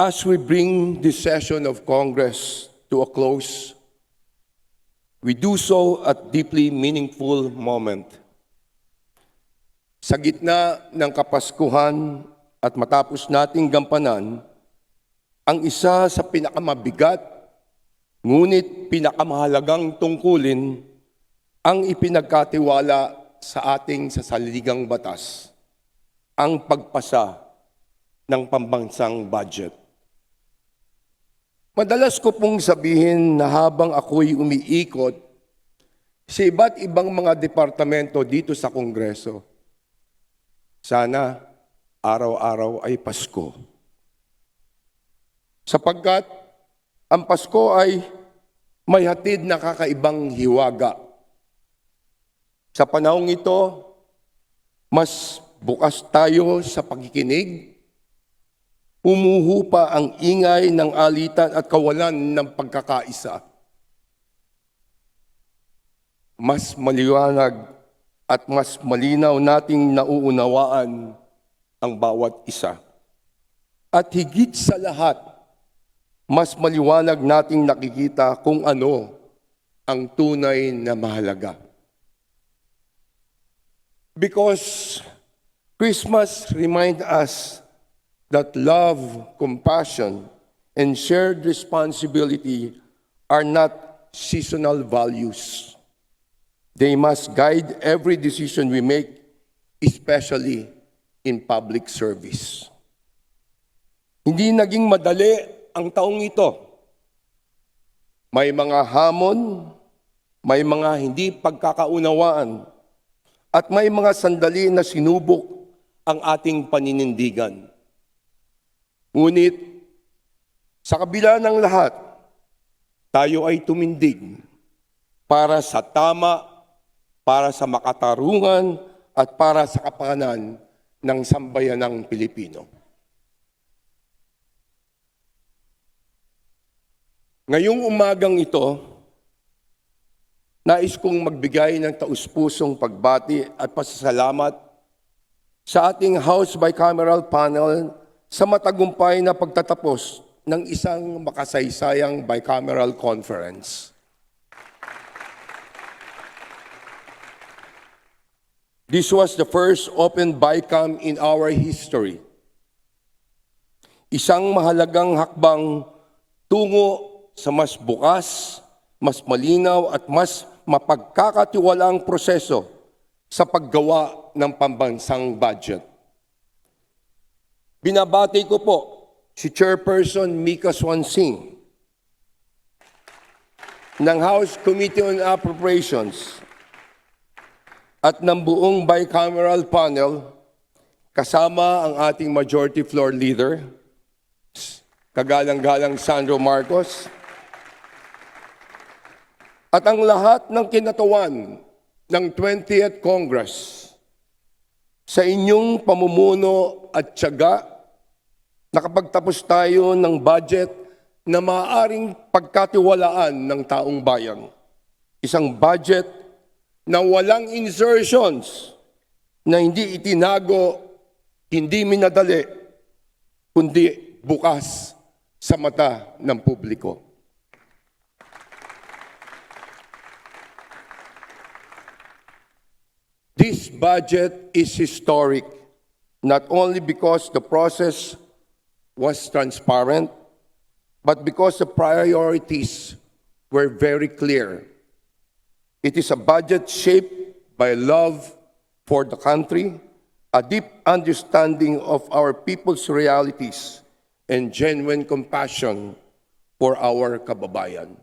As we bring this session of Congress to a close, we do so at deeply meaningful moment. Sa gitna ng Kapaskuhan at matapos nating gampanan ang isa sa pinakamabigat ngunit pinakamahalagang tungkulin ang ipinagkatiwala sa ating sasaligang batas, ang pagpasa ng pambansang budget. Madalas ko pong sabihin na habang ako'y umiikot sa iba't ibang mga departamento dito sa Kongreso, sana araw-araw ay Pasko. Sapagkat ang Pasko ay may hatid na kakaibang hiwaga. Sa panahong ito, mas bukas tayo sa pakikinig, humuhupa ang ingay ng alitan at kawalan ng pagkakaisa. Mas maliwanag at mas malinaw nating nauunawaan ang bawat isa. At higit sa lahat, mas maliwanag nating nakikita kung ano ang tunay na mahalaga. Because Christmas reminds us that love, compassion, and shared responsibility are not seasonal values. They must guide every decision we make, especially in public service. Hindi naging madali ang taong ito. May mga hamon, may mga hindi pagkakaunawaan, at may mga sandali na sinubok ang ating paninindigan. Ngunit, sa kabila ng lahat, tayo ay tumindig para sa tama, para sa makatarungan, at para sa kapakanan ng sambayanang Pilipino. Ngayong umagang ito, nais kong magbigay ng taus-pusong pagbati at pasasalamat sa ating House Bicameral Panel sa matagumpay na pagtatapos ng isang makasaysayang bicameral conference. This was the first open BICAM in our history. Isang mahalagang hakbang tungo sa mas bukas, mas malinaw at mas mapagkakatiwalaang proseso sa paggawa ng pambansang budget. Binabati ko po si Chairperson Mika Swansing ng House Committee on Appropriations at ng buong bicameral panel kasama ang ating Majority Floor Leader, kagalang-galang Sandro Marcos, at ang lahat ng kinatawan ng 20th Congress. Sa inyong pamumuno at tiyaga, nakapagtapos tayo ng budget na maaaring pagkatiwalaan ng taong bayan. Isang budget na walang insertions, na hindi itinago, hindi minadali, kundi bukas sa mata ng publiko. This budget is historic, not only because the process was transparent, but because the priorities were very clear. It is a budget shaped by love for the country, a deep understanding of our people's realities, and genuine compassion for our kababayan.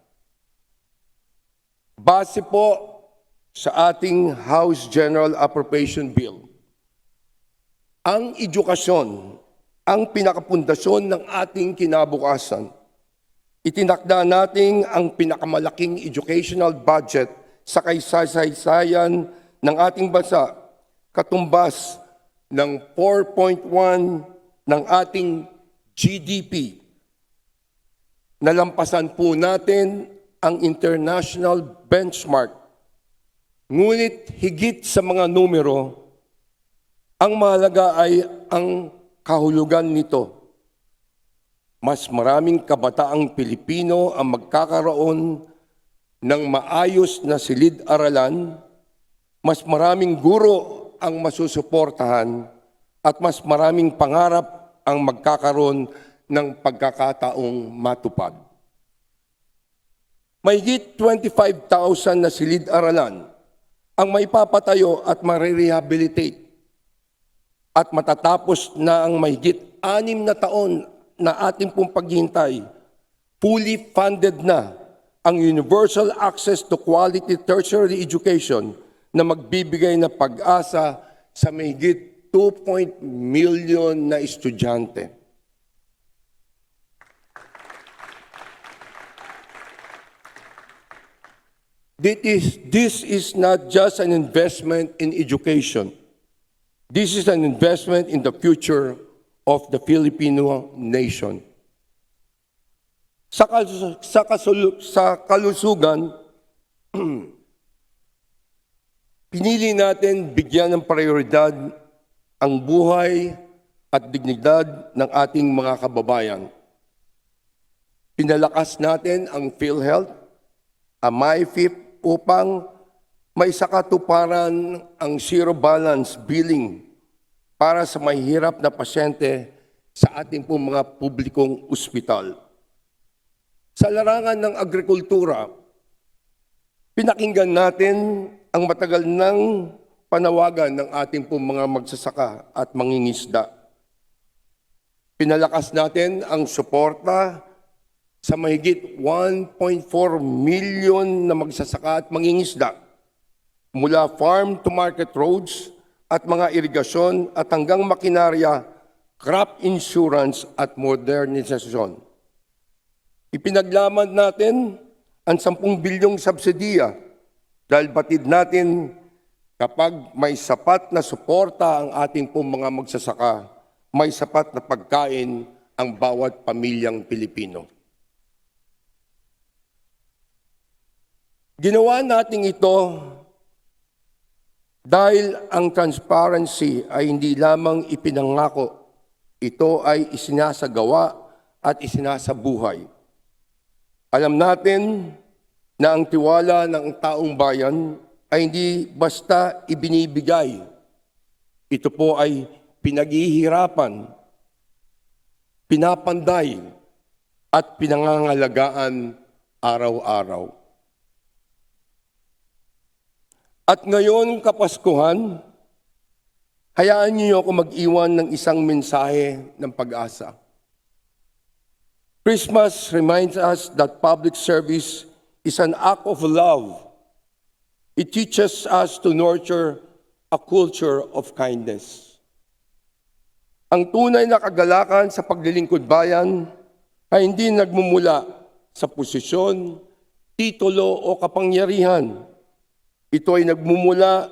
Base po sa ating House General Appropriation Bill, ang edukasyon ang pinakapundasyon ng ating kinabukasan. Itinakda natin ang pinakamalaking educational budget sa kaysaysayan ng ating bansa, katumbas ng 4.1 ng ating GDP. Nalampasan po natin ang international benchmark. Ngunit higit sa mga numero, ang mahalaga ay ang kahulugan nito. mas maraming kabataang Pilipino ang magkakaroon ng maayos na silid-aralan, mas maraming guro ang masusuportahan, at mas maraming pangarap ang magkakaroon ng pagkakataong matupad. Mahigit 25,000 na silid-aralan ang maipapatayo at marirehabilitate at matatapos na ang mahigit 6 na taon na ating pong paghihintay. Fully funded na ang universal access to quality tertiary education na magbibigay ng pag-asa sa mahigit 2 million na estudyante. This is not just an investment in education. This is an investment in the future of the Filipino nation. Sa kalusugan, pinili natin bigyan ng prioridad ang buhay at dignidad ng ating mga kababayan. Pinalakas natin ang PhilHealth, ang MyFIP, upang may sakatuparan ang zero balance billing para sa mahihirap na pasyente sa ating pong mga publikong ospital. Sa larangan ng agrikultura, pinakinggan natin ang matagal ng panawagan ng ating pong mga magsasaka at mangingisda. Pinalakas natin ang suporta sa mahigit 1.4 million na magsasaka at mangingisda mula farm to market roads at mga irigasyon at hanggang makinarya, crop insurance at modernisasyon. Ipinaglaman natin ang 10 bilyong subsidiya dahil batid natin kapag may sapat na suporta ang ating pong mga magsasaka, may sapat na pagkain ang bawat pamilyang Pilipino. Ginawa natin ito dahil ang transparency ay hindi lamang ipinangako, ito ay isinasagawa at isinasabuhay. Alam natin na ang tiwala ng taong bayan ay hindi basta ibinibigay. Ito po ay pinaghihirapan, pinapanday, at pinangangalagaan araw-araw. At ngayon, Kapaskuhan, hayaan niyo ako mag-iwan ng isang mensahe ng pag-asa. Christmas reminds us that public service is an act of love. It teaches us to nurture a culture of kindness. Ang tunay na kagalakan sa paglilingkod bayan ay hindi nagmumula sa posisyon, titulo o kapangyarihan. Ito ay nagmumula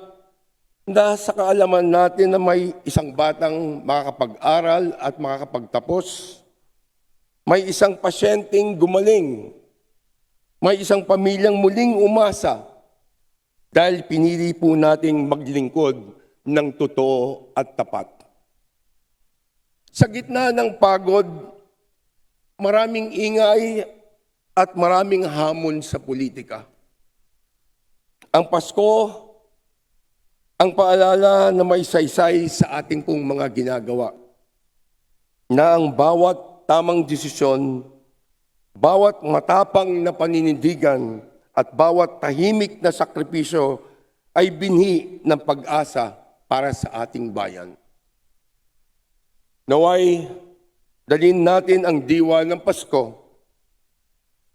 na sa kaalaman natin na may isang batang makakapag-aral at makakapagtapos, may isang pasyenteng gumaling, may isang pamilyang muling umasa dahil pinili po nating maglingkod ng totoo at tapat. Sa gitna ng pagod, maraming ingay at maraming hamon sa politika. Ang Pasko, ang paalala na may saysay sa ating pong mga ginagawa, na ang bawat tamang desisyon, bawat matapang na paninindigan, at bawat tahimik na sakripisyo ay binhi ng pag-asa para sa ating bayan. Naway, dalhin natin ang diwa ng Pasko,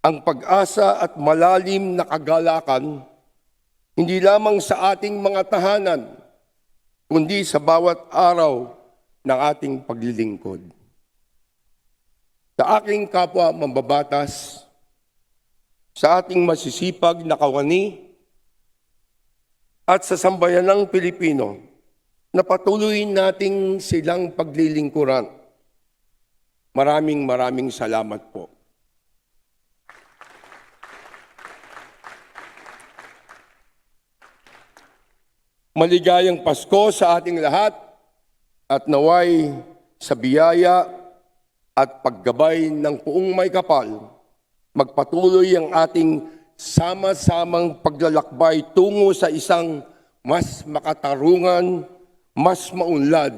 ang pag-asa at malalim na kagalakan, hindi lamang sa ating mga tahanan, kundi sa bawat araw ng ating paglilingkod. Sa aking kapwa mambabatas, sa ating masisipag na kawani, at sa sambayanang Pilipino, na patuloy nating silang paglilingkuran. Maraming salamat po. Maligayang Pasko sa ating lahat at naway sa biyaya at paggabay ng Puong May Kapal, magpatuloy ang ating sama-samang paglalakbay tungo sa isang mas makatarungan, mas maunlad,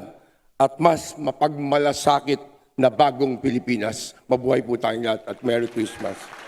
at mas mapagmalasakit na bagong Pilipinas. Mabuhay po tayong lahat at Merry Christmas.